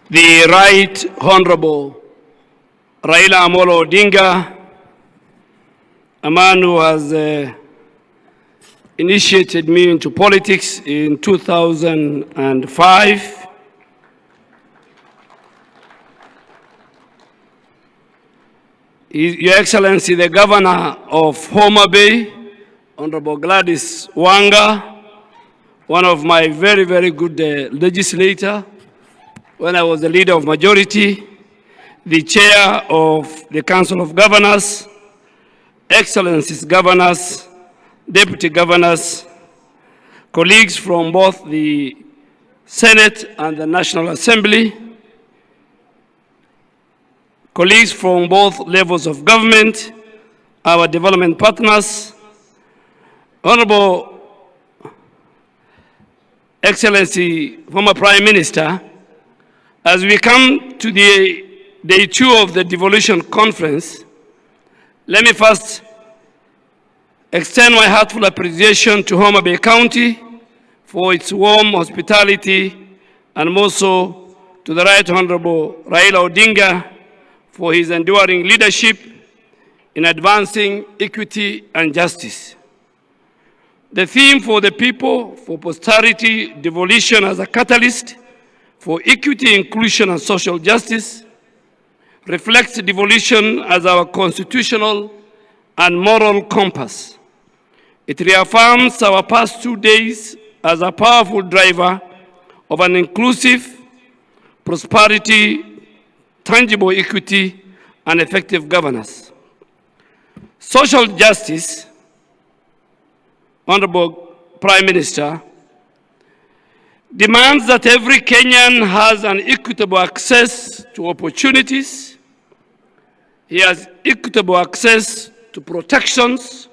The Right Honorable Raila Amolo Odinga, a man who has initiated me into politics in 2005. Your Excellency, the Governor of Homa Bay, Honorable Gladys Wanga, one of my very, very good legislator when I was the leader of majority, the chair of the Council of Governors, Excellencies governors, deputy governors, colleagues from both the Senate and the National Assembly, colleagues from both levels of government, our development partners, Honorable Excellency, former Prime Minister, as we come to the day 2 of the Devolution Conference, let me first extend my heartfelt appreciation to Homa Bay County for its warm hospitality, and also to the Right Honorable Raila Odinga for his enduring leadership in advancing equity and justice. The theme for the people, for posterity, devolution as a catalyst for equity, inclusion, and social justice, reflects devolution as our constitutional and moral compass. It reaffirms our past 2 days as a powerful driver of an inclusive prosperity, tangible equity, and effective governance. Social justice, Honorable Prime Minister, demands that every Kenyan has an equitable access to opportunities. He has equitable access to protections,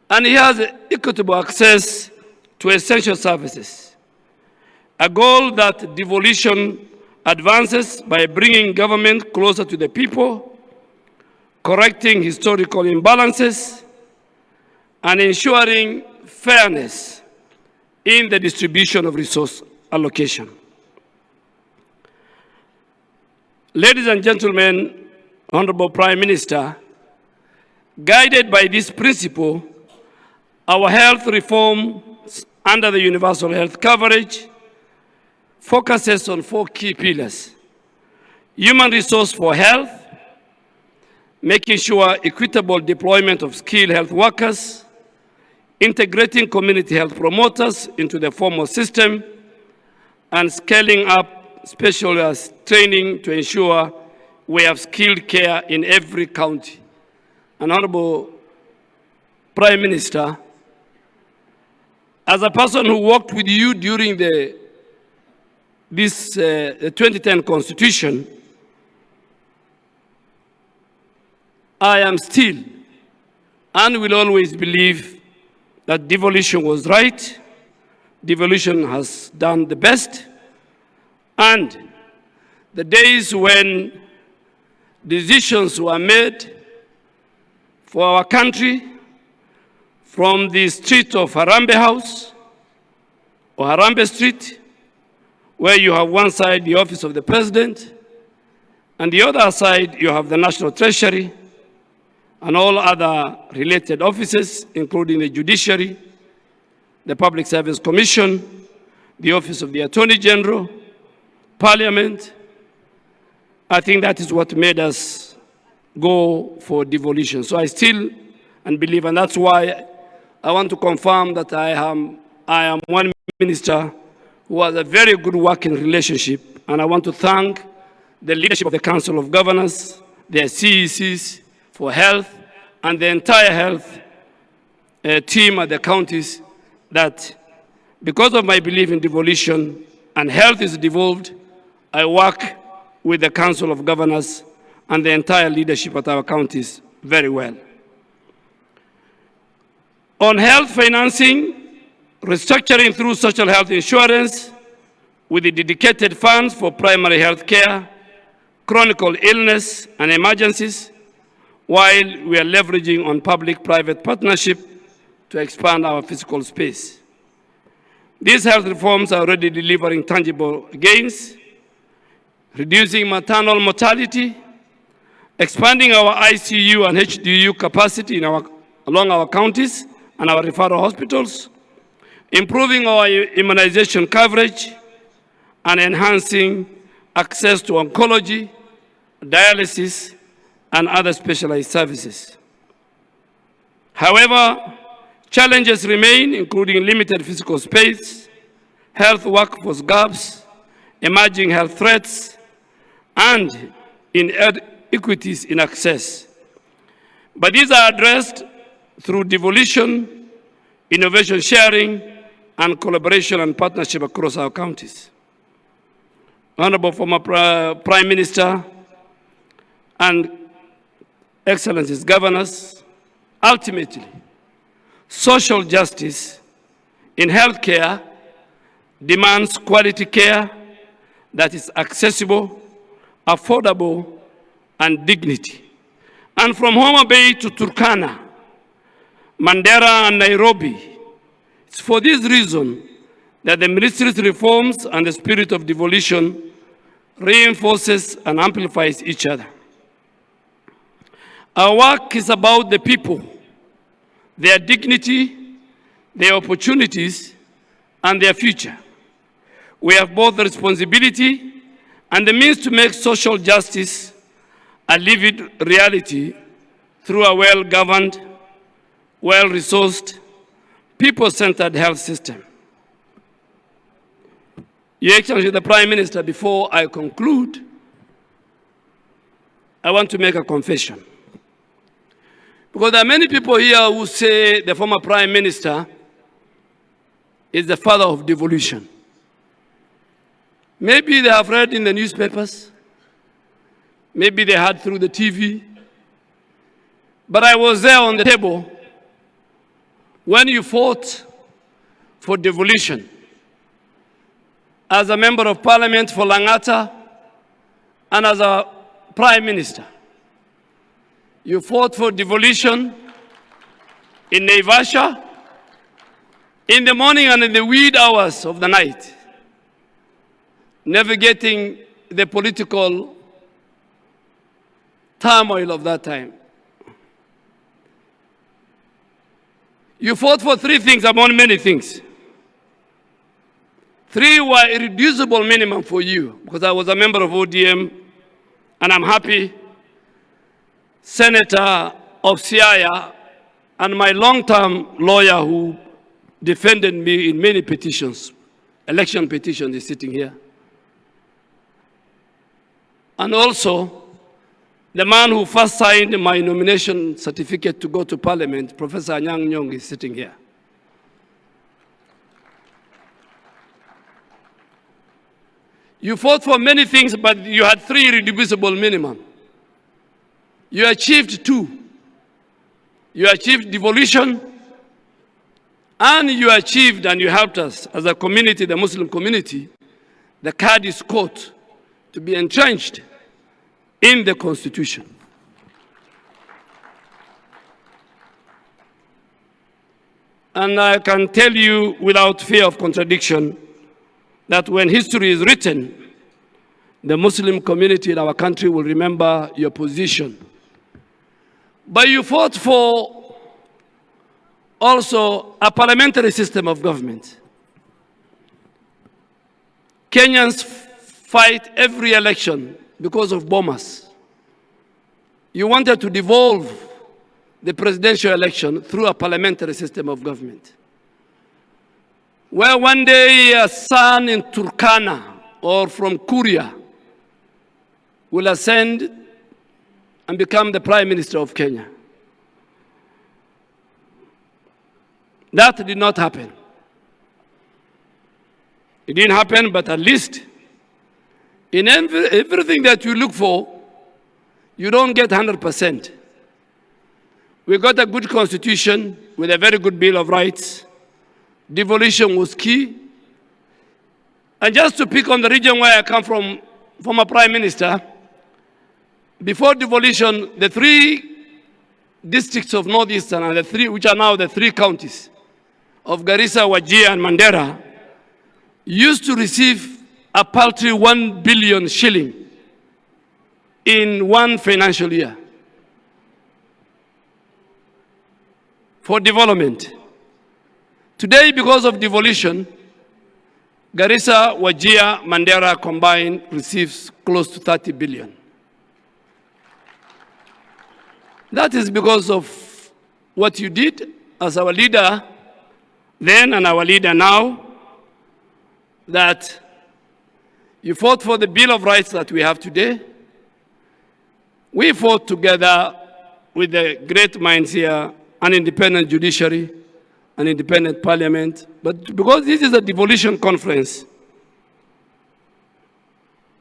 and he has equitable access to essential services. A goal that devolution advances by bringing government closer to the people, correcting historical imbalances, and ensuring fairness in the distribution of resource allocation. Ladies and gentlemen, Honorable Prime Minister, guided by this principle, our health reforms under the universal health coverage focuses on 4 key pillars: human resource for health, making sure equitable deployment of skilled health workers, integrating community health promoters into the formal system, and scaling up specialized training to ensure we have skilled care in every county. And Honorable Prime Minister, as a person who worked with you during the 2010 Constitution, I am still and will always believe that devolution was right, devolution has done the best, and the days when decisions were made for our country from the street of Harambee House or Harambee Street, where you have one side the office of the President, and the other side you have the National Treasury, and all other related offices, including the Judiciary, the Public Service Commission, the Office of the Attorney General, Parliament. I think that is what made us go for devolution. So I still believe, and that's why I want to confirm that I am one minister who has a very good working relationship, and I want to thank the leadership of the Council of Governors, their CECs, for health, and the entire health team at the counties, that because of my belief in devolution and health is devolved, I work with the Council of Governors and the entire leadership at our counties very well. On health financing, restructuring through social health insurance with the dedicated funds for primary health care, chronic illness, and emergencies, while we are leveraging on public-private partnership to expand our physical space. These health reforms are already delivering tangible gains. reducing maternal mortality, expanding our ICU and HDU capacity along our counties and our referral hospitals, improving our immunization coverage, and enhancing access to oncology, dialysis, and other specialized services. However, challenges remain, including limited physical space, health workforce gaps, emerging health threats, and inequities in access. But these are addressed through devolution, innovation sharing, and collaboration and partnership across our counties. Honorable former Prime Minister and Excellencies Governors, ultimately, social justice in healthcare demands quality care that is accessible, affordable, and dignity. And from Homa Bay to Turkana, Mandera and Nairobi, it's for this reason that the ministry's reforms and the spirit of devolution reinforces and amplifies each other. Our work is about the people, their dignity, their opportunities, and their future. We have both the responsibility and the means to make social justice a lived reality through a well-governed, well-resourced, people-centered health system. Your Excellency, the Prime Minister, before I conclude, I want to make a confession. Because there are many people here who say the former Prime Minister is the father of devolution. Maybe they have read in the newspapers, maybe they heard through the TV, but I was there on the table when you fought for devolution. As a member of parliament for Langata and as a prime minister, you fought for devolution in Naivasha, in the morning and in the wee hours of the night, navigating the political turmoil of that time. You fought for three things among many things. Three were irreducible minimum for you, because I was a member of ODM, and I'm happy Senator of Siaya and my long-term lawyer who defended me in many petitions, election petitions, is sitting here. And also, the man who first signed my nomination certificate to go to Parliament, Professor Anyang' Nyong, is sitting here. You fought for many things, but you had three irreducible minimum. You achieved two. You achieved devolution, and you achieved and you helped us as a community, the Muslim community, the Qadi's court to be entrenched in the Constitution. And I can tell you without fear of contradiction that when history is written, the Muslim community in our country will remember your position. But you fought for also a parliamentary system of government. Kenyans fight every election because of bombers. You wanted to devolve the presidential election through a parliamentary system of government, where one day a son in Turkana or from Kuria will ascend and become the Prime Minister of Kenya. That did not happen. It didn't happen, but at least in everything that you look for, you don't get 100%. We got a good constitution with a very good Bill of Rights. Devolution was key. And just to pick on the region where I come from, former Prime Minister, before devolution, the three districts of Northeastern and the three, which are now the three counties of Garissa, Wajir, and Mandera, used to receive a paltry 1 billion shilling in one financial year for development. Today, because of devolution, Garissa, Wajir, Mandera combined receives close to 30 billion. That is because of what you did as our leader then and our leader now, that you fought for the Bill of Rights that we have today. We fought together with the great minds here, an independent judiciary, an independent parliament. But because this is a devolution conference,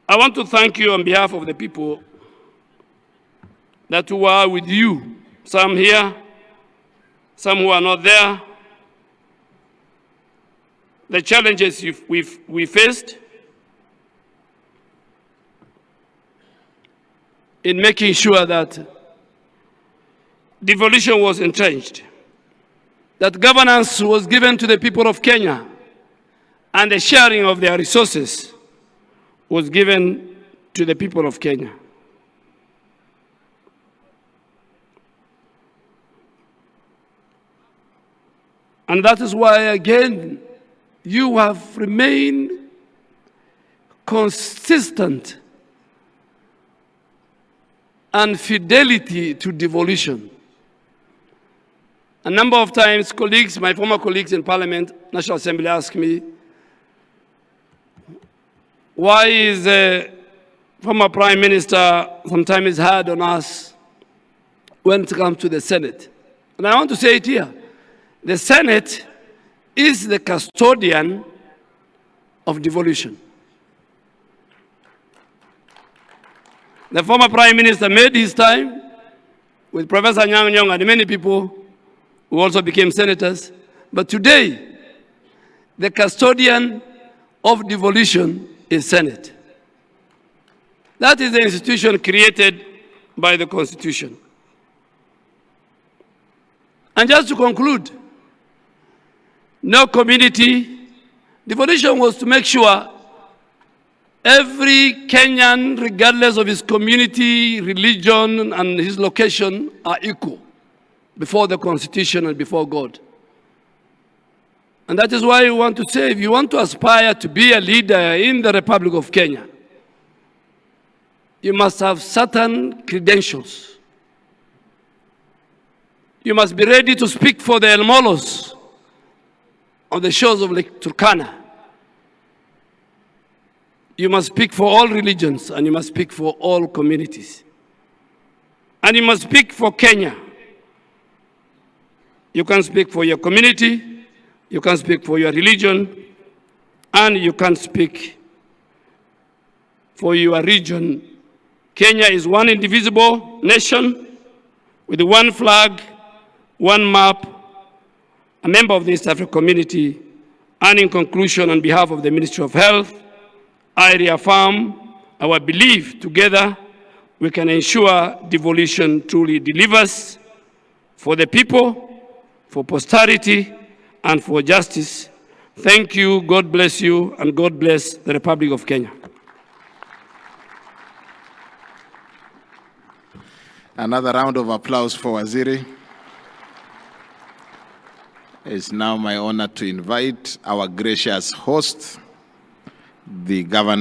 I want to thank you on behalf of the people that were with you, some here, some who are not there, the challenges we faced in making sure that devolution was entrenched, that governance was given to the people of Kenya, and the sharing of their resources was given to the people of Kenya. And that is why, again, you have remained consistent and fidelity to devolution. A number of times, colleagues, my former colleagues in Parliament, National Assembly, ask me, why is the former Prime Minister sometimes hard on us when it comes to the Senate? And I want to say it here. The Senate is the custodian of devolution. The former Prime Minister made his time with Professor Nyang' Nyong'o and many people who also became senators. But today, the custodian of devolution is Senate. That is the institution created by the Constitution. And just to conclude, no community. Devolution was to make sure every Kenyan, regardless of his community, religion, and his location, are equal before the Constitution and before God. And that is why we want to say, if you want to aspire to be a leader in the Republic of Kenya, you must have certain credentials. You must be ready to speak for the El Molos on the shores of Lake Turkana. You must speak for all religions, and you must speak for all communities. And you must speak for Kenya. You can speak for your community, you can speak for your religion, and you can speak for your region. Kenya is one indivisible nation with one flag, one map, a member of the East African community. And in conclusion, on behalf of the Ministry of Health, I reaffirm our belief together we can ensure devolution truly delivers for the people, for posterity, and for justice. Thank you, God bless you, and God bless the Republic of Kenya. Another round of applause for Waziri. It's now my honor to invite our gracious host, the Governor